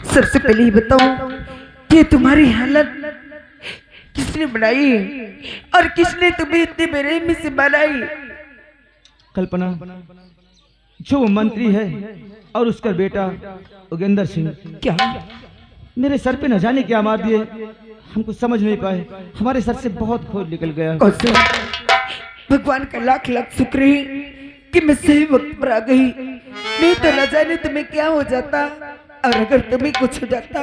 सबसे पहले ये बताओ कि तुम्हारी हालत किसने बनाई और किसने तुम्हें इतने बेरहमी से बनाई? कल्पना, जो वो मंत्री है और उसका बेटा योगेंद्र सिंह क्या मेरे सर पे न जाने क्या मार दिए, हमको समझ नहीं पाए। हमारे सर से बहुत खून निकल गया। कौशल, भगवान का लाख लाख शुक्र है कि मैं सही वक्त पर आ गई। नहीं तो न जाने तुम्हें क्या हो जाता, और अगर तुम्हें कुछ हो जाता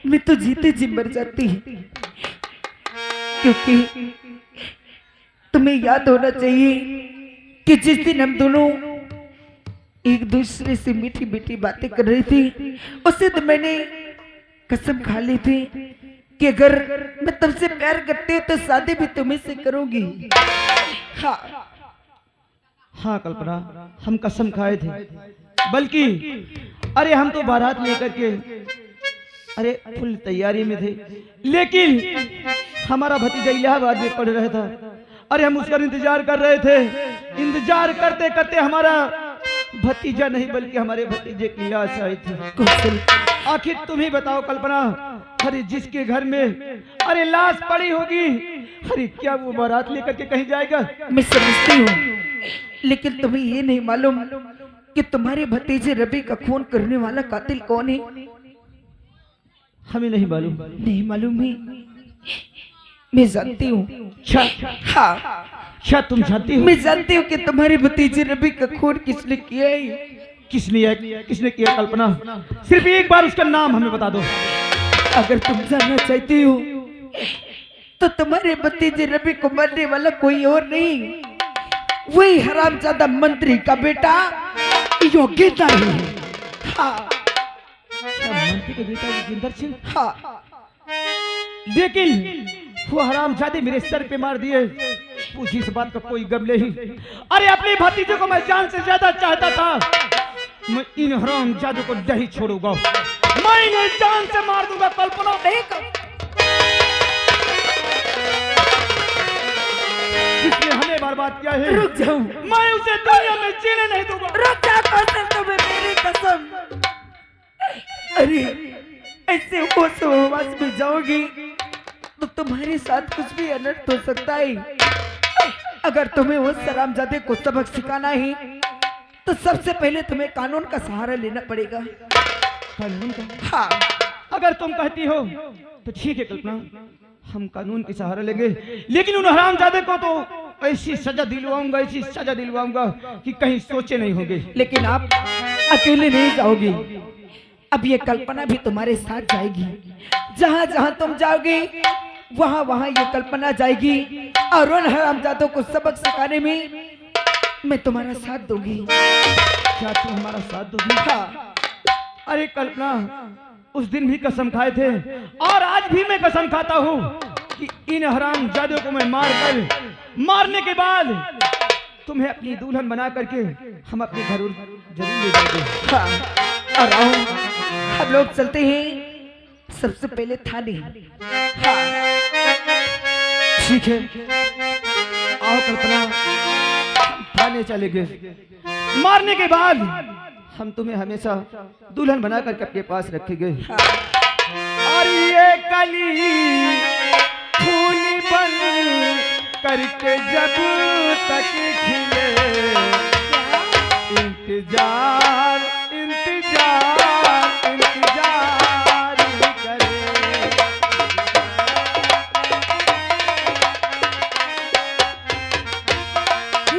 मैं तो जीते जी मर जाती। क्योंकि तुम्हें याद होना चाहिए कि जिस दिन हम दोनों एक दूसरे से मीठी मीठी बातें कर रही थी, उसे तो मैंने कसम खा ली थी कि अगर मैं तुमसे प्यार करती हूँ तो शादी भी तुम्हें से करूंगी। हाँ हाँ कल्पना, हम कसम खाए थे। बल्कि अरे हम तो बारात लेकर के अरे फुल तैयारी में थे, लेकिन हमारा भतीजा इलाहाबाद में पढ़ रहा था। अरे हम उसका इंतजार कर रहे थे। इंतजार करते करते हमारा भतीजा नहीं बल्कि हमारे भतीजे की लाश आई थी। आखिर तुम ही बताओ कल्पना, अरे जिसके घर में अरे लाश पड़ी होगी, अरे क्या वो बारात लेकर के कहीं जाएगा? मैं समझती हूँ, लेकिन तुम्हें ये नहीं मालूम कि तुम्हारे भतीजे रवि का खून करने वाला कातिल कौन है? हमें नहीं मालूम। नहीं मालूम है? मैं जानती हूँ। हाँ, क्या तुम जानती हो? मैं जानती हूँ कि तुम्हारे भतीजे रवि का खून किसने किया है। किसने किया कल्पना? सिर्फ एक बार उसका नाम हमें बता दो। अगर तुम जानना चाहती हो तो तुम्हारे भतीजे रवि को मारने वाला कोई और नहीं, वही हरामजादा मंत्री का बेटा योगेंद्र है। हाँ, मंत्री के बेटा योगेंद्र सिंह? हाँ, लेकिन वो हरामजादे मेरे सर पे मार दिए। मुझे इस बात का कोई गम नहीं। अरे अपने भतीजे को मैं जान से ज्यादा चाहता था। मैं इन हरामजादों को नहीं छोड़ूंगा, मैं इन्हें जान से मार दूंगा। कल्पना, जिसने हमें बर्बाद किया है, रुक जाओ, मैं उसे दुनिया में जीने नहीं दूंगा। रुक जा कौशल, तुम्हें मेरी कसम। अरे ऐसे होश हवास में जाओगी तो तुम्हारे साथ कुछ भी अनर्थ हो सकता है। अगर तुम्हें उस हरामजादे को सबक सिखाना है तो सबसे पहले तुम्हें कानून का सहारा लेना पड़ेगा। कानून का? हाँ, अगर तुम कहती हो तो ठीक है कल्पना, हम कानून की सहारा लेंगे, लेकिन उन हरामजादे को तो ऐसी सजा दिलवाऊंगा कि कहीं सोचे नहीं होंगे। लेकिन आप अकेले नहीं जाओगी, अब ये कल्पना भी तुम्हारे साथ जाएगी। जहां जहां तुम जाओगे वहां वहां ये कल्पना जाएगी, और उन हरामजादों को सबक सिखाने में मैं तुम्हारा साथ दूंगी। क्या तुम हमारा साथ दोगी? हाँ। अरे कल्पना, उस दिन भी कसम खाए थे और आज भी मैं कसम खाता हूँ कि इन हरामजादों को मैं मारने के बाद तुम्हें अपनी दुल्हन बना करके हम अपने घर जरूर ले जाएंगे। हाँ, और आओ हम लोग चलते हैं सबसे पहले थाने। हाँ ठीक है, आओ कल्पना, थाने चलेंगे। मारने के बाद हम तुम्हें हमेशा दुल्हन बना करके अपने पास रखेंगे। और ये कली फूल बन करके जब तक खिले, इंतजार करे।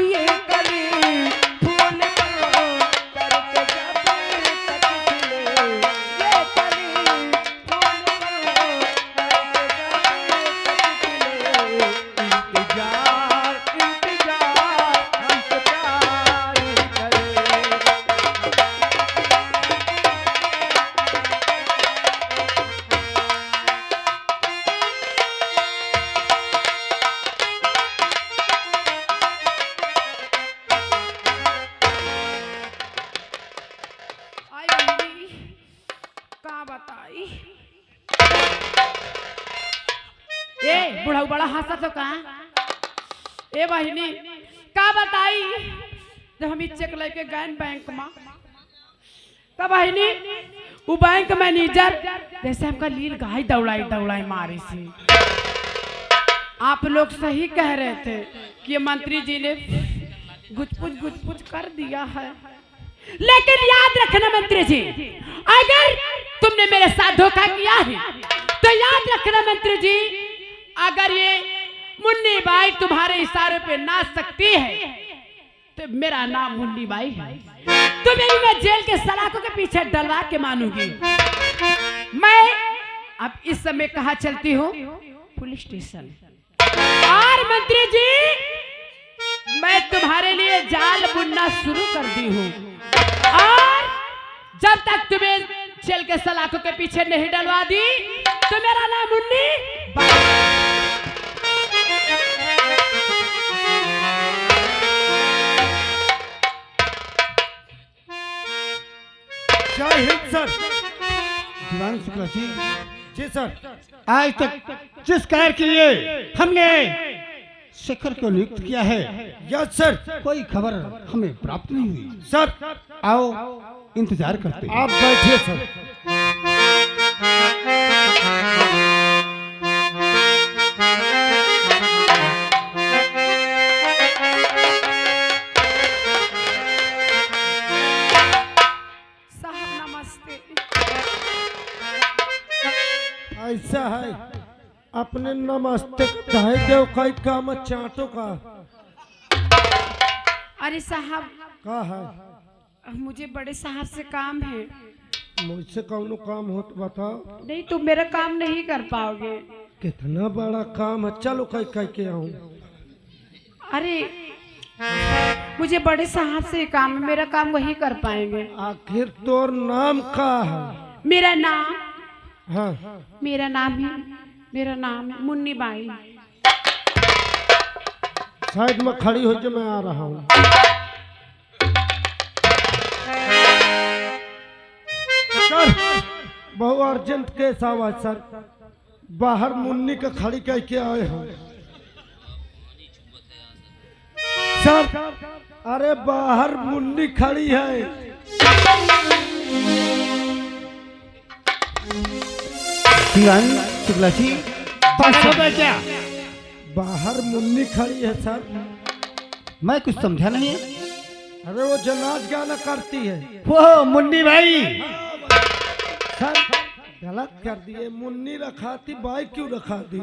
ये कली फूल बन करके जब तक खिले, ये कली फूल बन करके जब तक खिले, इंतजार हमसे प्यार करे। आई बहनी का बताई। ए बुढ़ा बड़ा हंसा तो का। ए बहनी का बताई, जब हम चेक लेके गए बैंक में, तब बहनी वो बैंक मैनेजर जैसे आपका लील गाय दौड़ाई दौड़ाई मारे से। आप लोग सही कह रहे थे कि ये मंत्री जी ने गुचपुच कर दिया है, लेकिन याद रखना मंत्री जी, अगर तुमने मेरे साथ धोखा किया है तो याद रखना मंत्री जी, अगर ये मुन्नी बाई तुम्हारे इशारे पे नाच सकती है तो मेरा नाम मुन्नी बाई है। तुम्हें भी मैं जेल के सलाखों के पीछे डलवा के मानूंगी। मैं अब इस समय कहाँ चलती हूँ? Police station. और मंत्री जी, मैं तुम्हारे लिए जाल बुनना शुरू कर दी हूँ, और जब तक तुम्हें जेल के सलाखों के पीछे नहीं डलवा दी तो मेरा नाम मुन्नी जय हिंद सर। दीवान शुक्ला जी, जी सर। आज तक जिस कार्य के लिए हमने शेखर को नियुक्त किया है, यस सर। कोई खबर हमें प्राप्त नहीं हुई। सर आओ इंतजार करते हैं। आप बैठिए सर। साहब नमस्ते। ऐसा है, अपने नमस्ते ढाई देव का काम चाटो का। अरे साहब, का है? मुझे बड़े शहर से काम है। मुझसे कौनो काम हो तो बताओ। नहीं तो मेरा काम नहीं कर पाओगे। कितना बड़ा काम है, चलो कह के आऊँ। अरे मुझे बड़े साहब से काम है, मेरा काम वही कर पाएंगे। आखिर तोर नाम का है? मेरा नाम हाँ मेरा नाम है मुन्नी बाई। साइड में खड़ी हो जो, मैं आ रहा हूँ। सर बहुत अर्जेंट केस आवा सर, बाहर मुन्नी का खड़ी कह के आए हो सर। अरे बाहर मुन्नी खड़ी है। दीवान शुक्ला जी, क्या बाहर मुन्नी खड़ी है सर। मैं कुछ समझा नहीं। अरे वो जनाज गाना करती है वो मुन्नी भाई। सर, गलत कर दिए, मुन्नी रखाती बाई क्यों रखा दी?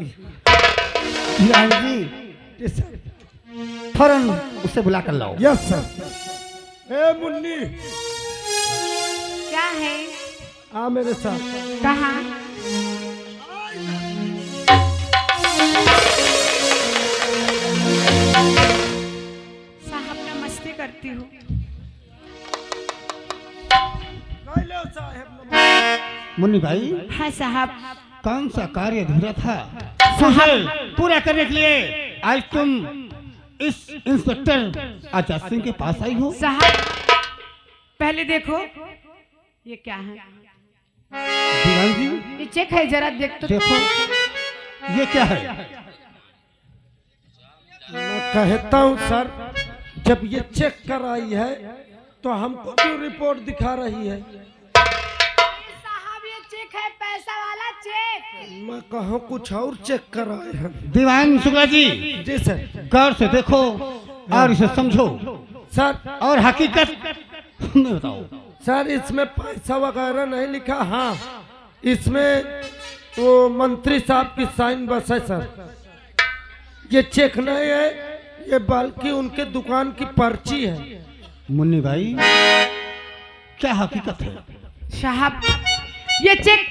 दीवान जी, जी सर। फौरन उसे बुला कर लाओ। Yes sir. ए मुन्नी, क्या है? आ मेरे साथ। कहाँ? साहब नमस्ते करती हूँ। मुन्नी भाई, हाँ साहब। कौन सा कार्य अधूरा था साहब पूरा करने के लिए आज तुम इस इंस्पेक्टर आजाद सिंह के पास आई हो? साहब पहले देखो ये क्या है। दीवान जी, ये चेक है, जरा देख तो। देखो ये क्या है? मैं कहता हूँ सर, जब ये चेक कराई है तो हमको क्यों रिपोर्ट दिखा रही है? साहब ये चेक है, पैसा वाला चेक। मैं कहूँ कुछ और चेक कराए हैं। दीवान शुक्ला जी, जी सर। गौर से देखो और इसे समझो सर और हकीकत हमें बताओ। सर इसमें पैसा वगैरह नहीं लिखा। हाँ इसमें वो मंत्री साहब की साइन बस है सर। ये चेक नहीं है, ये बल्कि उनके दुकान की पर्ची है। मुन्नी भाई, क्या हकीकत है? साहब ये चेक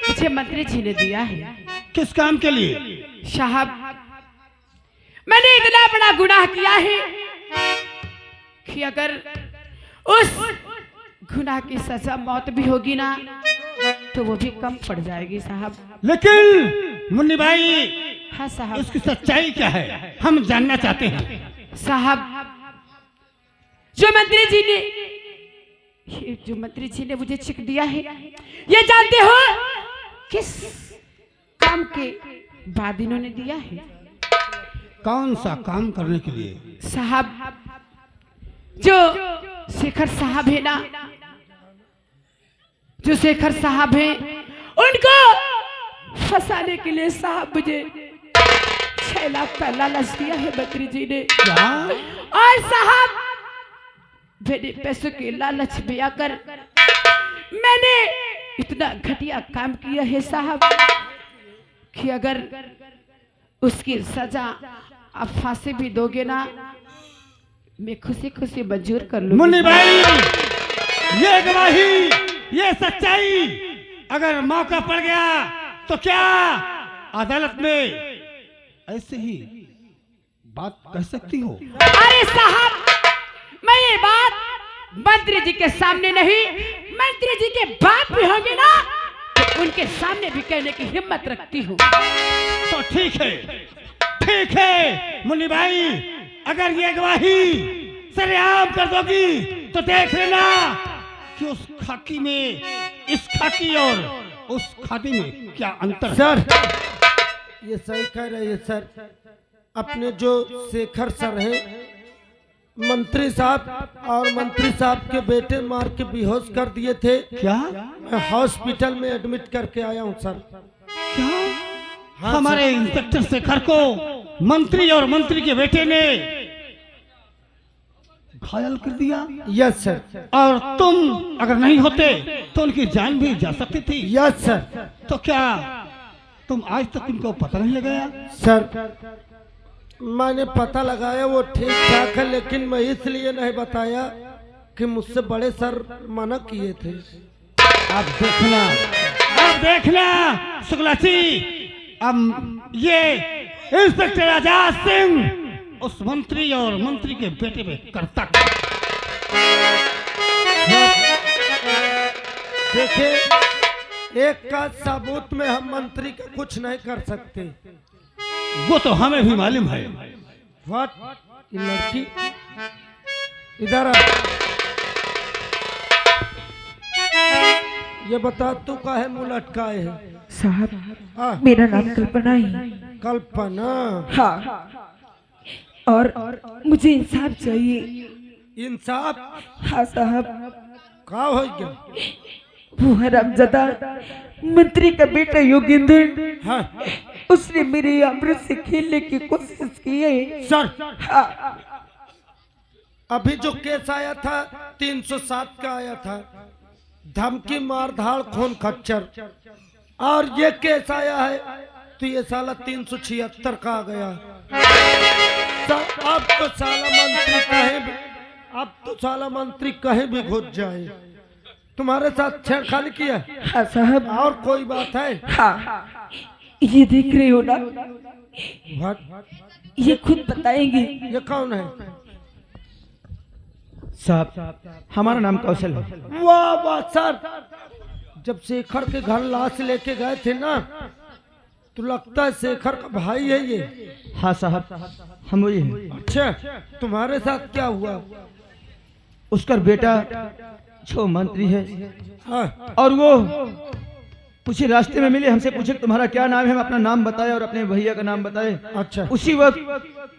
मुझे मंत्री जी ने दिया है। किस काम के लिए? साहब मैंने इतना बड़ा गुनाह किया है कि अगर उस गुनाह की सजा मौत भी होगी ना तो वो भी कम पड़ जाएगी साहब। लेकिन मुन्नी भाई, हाँ साहब। इसकी सच्चाई क्या है, हम जानना चाहते हैं। साहब जो मंत्री जी ने मुझे चेक दिया है, ये जानते हो किस काम के बाद इन्होंने दिया है? कौन सा काम करने के लिए? साहब जो शेखर साहब है ना, जो शेखर साहब हैं उनको फंसाने के लिए साहब मुझे 6 लाख का लालच दिया है मंत्री जी ने। और साहब मेरे पैसों के लालच में आकर मैंने इतना घटिया काम किया है साहब कि अगर उसकी सजा आप फांसी भी दोगे ना, मैं खुशी खुशी मंजूर कर लूंगी। मुन्नी भाई, ये गवाही, ये सच्चाई अगर मौका पड़ गया तो क्या अदालत में ऐसे ही बात कह सकती हो? अरे साहब, मैं ये बात मंत्री जी के सामने नहीं, मंत्री जी के बाप भी होंगे ना तो उनके सामने भी कहने की हिम्मत रखती हूँ। तो ठीक है मुन्नी भाई, अगर ये गवाही सरेआम कर दोगी तो देख लेना कि उस खाकी में, इस खाकी और उस खादी में क्या अंतर है। सर, ये सही कह रहे हैं सर। अपने जो शेखर सर हैं, मंत्री साहब और मंत्री साहब के बेटे मार के बेहोश कर दिए थे। क्या? मैं हॉस्पिटल में एडमिट करके आया हूँ सर। क्या? हाँ, हमारे सर। इंस्पेक्टर शेखर को मंत्री और मंत्री के बेटे ने घायल कर दिया? Yes sir. और तुम अगर नहीं होते तो उनकी जान भी जा सकती थी। Yes sir. तो क्या तुम आज तक उनको पता नहीं लगाया? सर, मैंने पता लगाया, वो ठीक ठाक है, लेकिन मैं इसलिए नहीं बताया कि मुझसे बड़े सर मना किए थे। अब देखना शुक्ला जी, अब ये इंस्पेक्टर आजाद सिंह उस मंत्री और मंत्री के बेटे पे करता। देखिए, एक का सबूत में हम मंत्री का कुछ नहीं कर सकते। वो तो हमें भी मालूम है। व्हाट? ये लड़की इधर आ। ये बता, तू काहे मुंह लटकाए है? साहब, हाँ, मेरा नाम कल्पना है। कल्पना। हाँ, और मुझे इंसाफ चाहिए। इंसाफ? हाँ साहब, का हो गया? वो हरामजादा मंत्री का बेटा योगेंद्र, हाँ उसने मेरे अमृत से खेलने की कोशिश की है। सर, हाँ, अभी जो केस आया था 307 का आया था, धमकी, मार धाड़, खून खच्चर। और ये केस आया है तो ये साला 376 का आ गया। सर, अब तो साला मंत्री कहीं भी घुस जाए। तुम्हारे साथ छेड़खानी किया? हाँ साहब। और कोई बात है? हाँ, ये देख रहे हो ना, What? ये खुद बताएंगे। ये कौन है? साहब, हमारा नाम कौशल है। वाह वाह सर, जब शेखर के घर लाश लेके गए थे ना, तो लगता है शेखर का भाई है ये। हाँ साहब, हम वही हैं। अच्छा, तुम्हारे साथ क्या हुआ? उसका बेटा जो मंत्री है, हाँ, और वो मुझे रास्ते में मिले, हमसे पूछे तुम्हारा क्या नाम है। हम अपना नाम बताए और अपने भैया का नाम बताए। अच्छा, उसी वक्त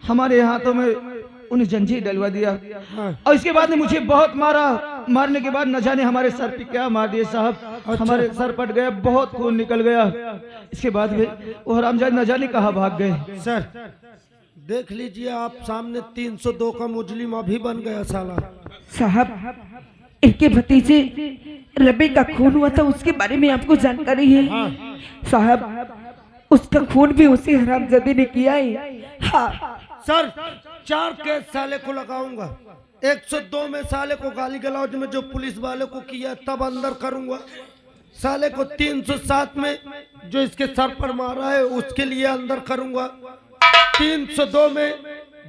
हमारे हाथों में उन्हें जंजीर डलवा दिया। हाँ, और इसके बाद ने मुझे बहुत मारा। मारने के बाद न जाने हमारे सर पे क्या मार दिए साहब। हमारे सर फट गया, बहुत खून निकल गया। इसके बाद वो हरामजादे न जाने कहाँ भाग गए। सर देख लीजिए, आप सामने 302 का मुजरिम अभी बन गया साला। साहब, इनके भतीजे रबी का खून हुआ था, उसके बारे में आपको जानकारी है? हाँ। साहब, उसका खून भी उसी हरामजादे ने किया है। हाँ सर, 4 केस साले को लगाऊंगा। 102 में साले को गाली गलौज में जो पुलिस वाले को किया तब अंदर करूंगा। साले को 307 में जो इसके सर पर मारा है उसके लिए अंदर करूंगा। 302 में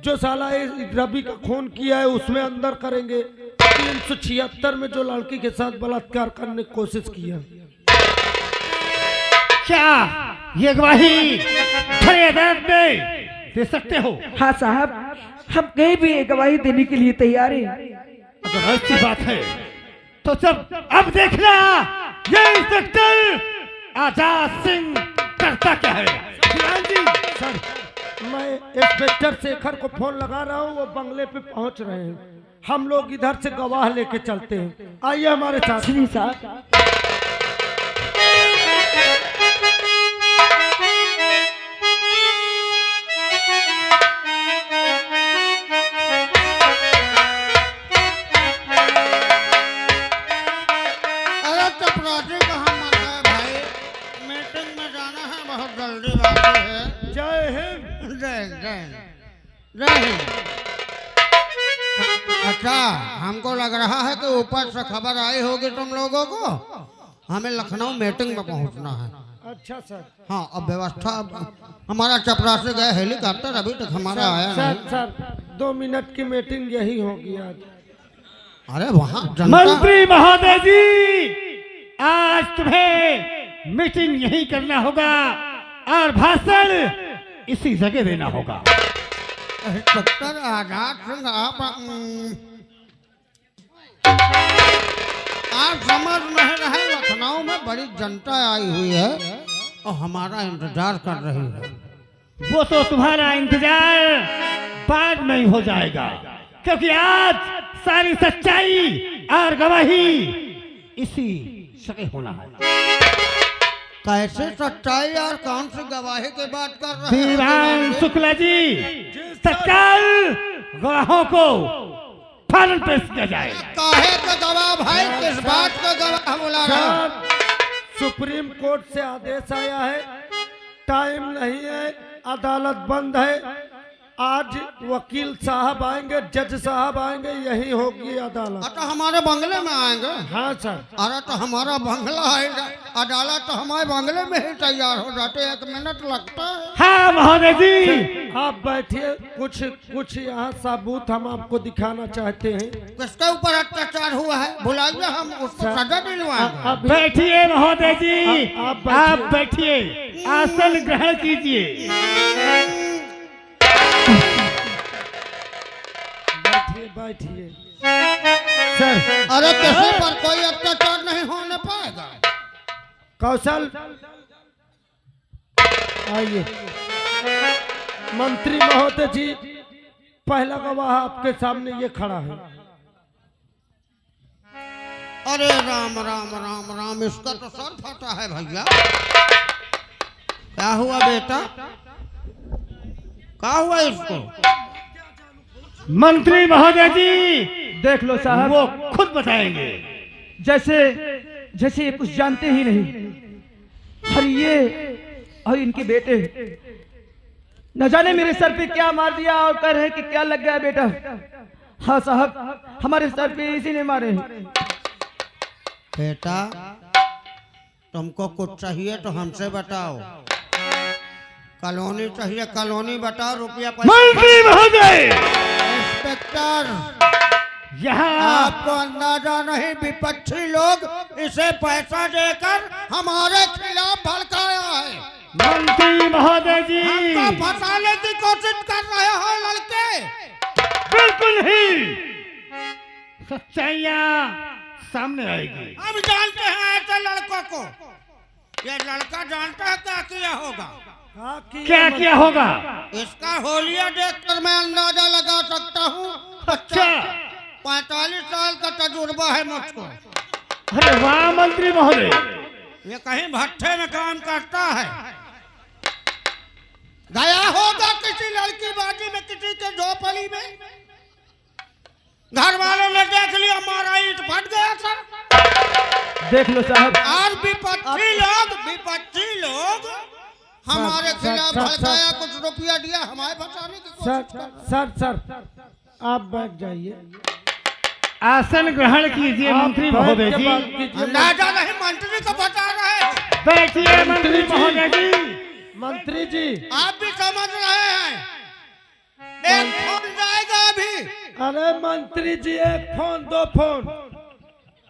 जो साला रबी का खून किया है उसमें अंदर करेंगे। 376 में जो लड़की के साथ बलात्कार करने की कोशिश किया। क्या ये गवाही खड़े अदालत में दे सकते हो? हाँ साहब, हम कहीं भी एक गवाही देने के लिए तैयार हैं। अगर ऐसी बात है तो सब अब देखना ये इंस्पेक्टर आजाद सिंह करता क्या है। जी सर, मैं इंस्पेक्टर शेखर को फोन लगा रहा हूँ, वो बंगले पे पहुँच रहे हैं। हम लोग इधर से गवाह लेके चलते हैं। आइए हमारे साथ। साहब, चपरासी कहाँ मर गए भाई? मीटिंग में जाना है, बहुत जल्दी बात है। जय हिंद। जय जय जय हिंद। अच्छा, हमको लग रहा है कि ऊपर से खबर आई होगी तुम लोगों को, हमें लखनऊ मीटिंग में पहुंचना है। अच्छा सर। हाँ, अब व्यवस्था हमारा चपरासी गए हेलीकॉप्टर, अभी तक हमारा आया सर नहीं। सर 2 मिनट की मीटिंग यही होगी आज। अरे वहाँ जनता मंत्री महोदय जी, आज तुम्हें मीटिंग यही करना होगा और भाषण इसी जगह देना होगा। इंस्पेक्टर आजाद सिंह, आप समझ नहीं रहे, लखनऊ में बड़ी जनता आई हुई है और हमारा इंतजार कर रही है। वो तो तुम्हारा इंतजार बाद में ही हो जाएगा, क्योंकि आज सारी सच्चाई और गवाही इसी जगह होना है। कैसे सच्चाई और कौन सी गवाही की बात कर रहे हैं? दीवान शुक्ला जी, तत्काल गवाहों को फौरन पेश किया जाए। काहे का गवाह भाई, किस बात का गवाह बुला रहे हो? सर सुप्रीम कोर्ट से आदेश आया है, टाइम नहीं है, अदालत बंद है। आज वकील साहब आएंगे, जज साहब आएंगे, यही होगी अदालत। तो हमारे बंगले में आएंगे? हाँ सर। अरे तो हमारा बंगला है, अदालत तो हमारे बंगले में ही तैयार हो जाते, 1 मिनट लगता है। हाँ महोदय जी, आप बैठिए, कुछ यहाँ सबूत हम आपको दिखाना चाहते हैं। किसके ऊपर अत्याचार हुआ है बुलाइए, हम उसको सजा दिलवाएंगे। अभी बैठिए महोदय जी, आप आप बैठिए, आसन ग्रहण कीजिए। बैठिए सर। अरे किसी पर कोई अत्याचार नहीं होने पाएगा। कौशल आइए। मंत्री महोदय जी, पहला गवाह आपके सामने ये खड़ा है। अरे राम राम राम राम, इसका तो सर फटा है भैया। क्या हुआ बेटा, क्या हुआ इसको? मंत्री महोदय जी, देख लो साहब, वो खुद बताएंगे। जैसे जैसे ये कुछ जानते ही नहीं। और ये और इनके बेटे न जाने मेरे सर पे क्या मार दिया और कह रहे कि क्या लग गया बेटा। हाँ साहब, हमारे सर पे इसी ने मारे हैं। बेटा तुमको कुछ चाहिए तो हमसे बताओ। कॉलोनी चाहिए, कॉलोनी बताओ, रुपया पैसा। मंत्री महोदय, इंस्पेक्टर, यहाँ आपको अंदाजा नहीं, विपक्षी लोग इसे पैसा देकर हमारे खिलाफ भड़काया है। मंत्री महोदय जी, हमको फंसाने की कोशिश कर रहे हो लड़के। बिल्कुल नहीं, सच्चाइयाँ सामने आएगी। हम जानते हैं ऐसे लड़कों को। ये लड़का जानता है क्या किया होगा। क्या किया होगा? इसका होलिया देखकर मैं अंदाजा लगा सकता हूँ। अच्छा, 45 साल का तजुर्बा है मुझको। अरे वाह मंत्री महोदय, ये कहीं भट्ठे में काम करता है। गया होगा किसी लड़की बाजी में, किसी के झोपड़ी में। घर वालों ने देख लिया, हमारा ईंट फट गया सर। देख लो साहब, और विपक्षी लोग हमारे खिलाफ भड़काया, कुछ रुपया दिया, हमारे बचाने की कोशिश कर। सर आप बैठ जाइए। आसन ग्रहण कीजिए मंत्री महोदय जी। अंदाजा नहीं, मंत्री को बता रहे हो। बैठिए मंत्री महोदय जी। मंत्री जी, आप भी समझ रहे हैं, एक फोन जाएगा अभी। अरे मंत्री जी, 1 फोन 2 फोन,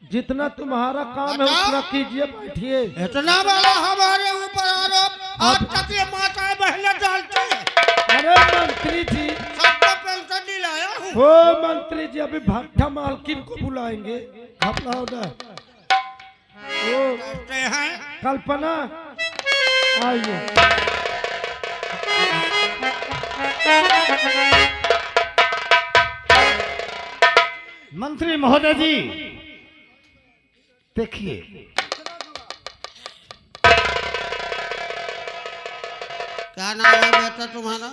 जितना तुम्हारा काम है उतना कीजिए। बैठिए। इतना बड़ा हमारे ऊपर आरोप, आज तक ये माताएं बहनें डालती हैं। अरे मंत्री जी, सबको पेंशन दिलाया हूँ। ओ मंत्री जी, अभी भट्ठा मालकिन को बुलाएंगे। घबराओ ना। ओ कहते हैं कल्पना, आइए। मंत्री महोदय जी, देखिए, क्या नाम है बेटा तुम्हारा?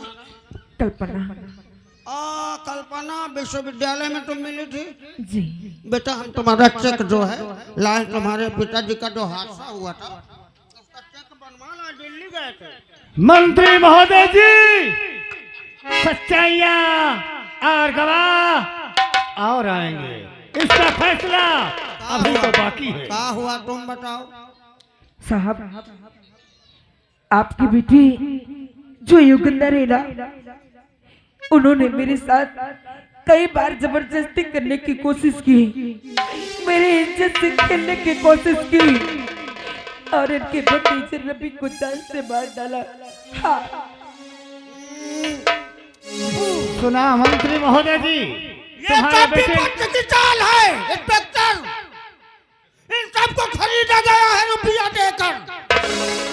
कल्पना। कल्पना, विश्वविद्यालय में तुम मिली थी? जी। बेटा हम तुम्हारा चेक जो है लाए, तुम्हारे पिताजी का जो हादसा हुआ था उसका चेक बनवा लाए, दिल्ली गए थे। मंत्री महोदय जी, सच्चाइयां और गवाह और आएंगे, इसका फैसला अभी तो बाकी है। क्या हुआ तुम बताओ। साहब, आपकी बेटी जो युगंधर है ना, उन्होंने मेरे साथ कई बार जबरदस्ती करने की कोशिश की, मेरे इज्जत से खेलने की कोशिश की और इनके भतीजे रवि को जान से मार डाला। हाँ। सुना मंत्री महोदय जी, ये तुम्हारे कभी बेटे पक्ष की चाल है इंस्पेक्टर, इन सबको खरीदा गया है रुपया देकर।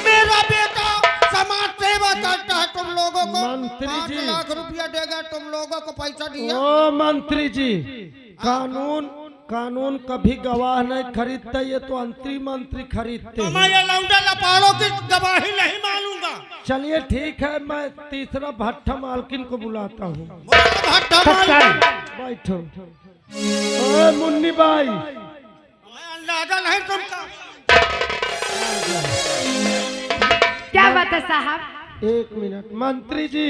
मेरा बेटा समाज सेवा करता है, तुम लोगों को मंत्री 5 जी। लाख रुपया देगा, तुम लोगों को पैसा दिया। ओ मंत्री जी, कानून कभी गवाह नहीं खरीदता, ये तो मंत्री खरीदते तो हैं। मैं ये लौंडा लपाड़ों की गवाही नहीं मानूंगा। चलिए ठीक है, मैं तीसरा भट्टा मालकिन को बुलाता हूँ। बोलो भट्टा मालिक। बैठो। ओए मुन्नी भाई, मैं अंदाजा नहीं तुमका। क्या बात है साहब? 1 मिनट। मंत्री जी,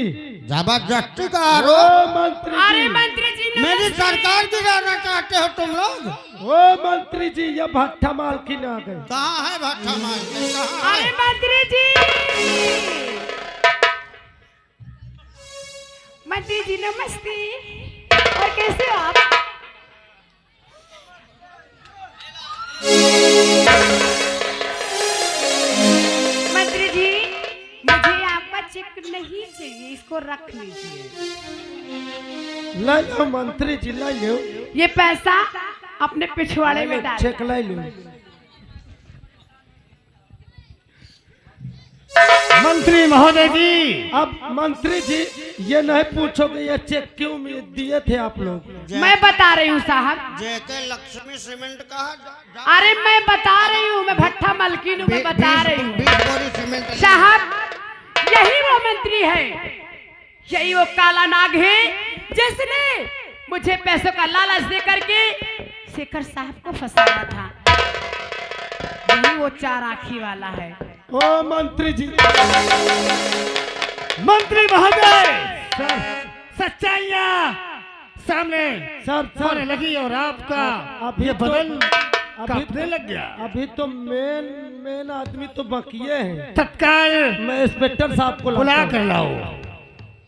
जबरदस्ती का ओ आरोप। मंत्री अरे जी, मंत्री जी ने मेरी सरकार गिराना चाहते हो तुम लोग। ओ मंत्री जी, ये भट्टा मालकिन आ गए। कहाँ है भट्टा मालिक, कहाँ अरे है? मंत्री जी, मंत्री जी नमस्ते, और कैसे हो आप? मंत्री जी, मुझे आपका चेक नहीं चाहिए, इसको रख लीजिए। ले लो मंत्री जी, ले लो। ये पैसा अपने पिछवाड़े में डाल। चेक ले लो। मंत्री महोदय जी, अब मंत्री जी, ये नहीं पूछोगे ये चेक क्यों दिए थे आप लोग? मैं बता रही हूँ साहब। जेके लक्ष्मी सीमेंट का अरे मैं बता रही हूँ, मैं भट्टा मलकिन हूँ, मैं बता रही हूँ 20 बोरी सीमेंट। साहब, यही वो मंत्री है, यही वो काला नाग है जिसने मुझे पैसों का लालच दे करके शेखर साहब को फंसाया था। यही वो 4 आँखी वाला है। ओ मंत्री जी, मंत्री महोदय, सच्चाइयां सामने सर होने लगी और आपका अभी ये तो- बदन अभी कांपने लग गया। अभी तो मेन आदमी तो बकिए हैं। तत्काल मैं इंस्पेक्टर साहब को बुला लाता कर हूं। लाओ।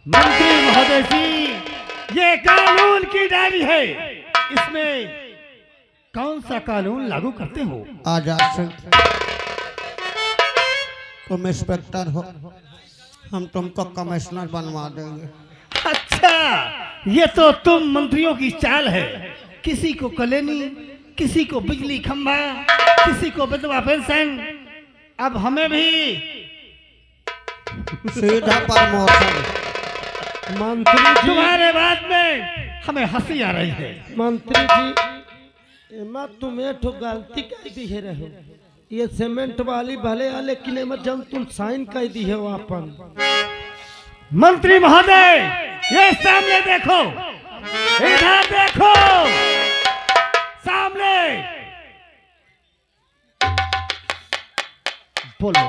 मंत्री महोदय जी, ये कानून की डायरी है, इसमें कौन सा कानून लागू करते हो? आजाद सिंह, तुम इंस्पेक्टर हो, हम तुमको कमिश्नर बनवा देंगे। अच्छा, ये तो तुम मंत्रियों की चाल है, किसी को कॉलोनी, किसी को बिजली खंभा, किसी को विधवा पेंशन, अब हमें भी सीधा प्रमोशन। मंत्री जी, तुम्हारे बात में हमें हंसी आ रही है। मंत्री जी, एमा तुम्हें तो गलती कर दी है रहो। ये सीमेंट वाली भले आ, लेकिन एमा जब तुम साइन कर दी है अपन। मंत्री महोदय, ये सामने देखो, इधर देखो, सामने बोलो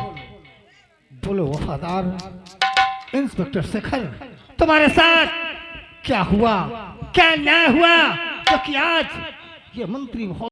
बोलो वफादार इंस्पेक्टर शेखर, तुम्हारे साथ क्या हुआ, क्या न्याय हुआ, तो कि आज ये मंत्री महोदय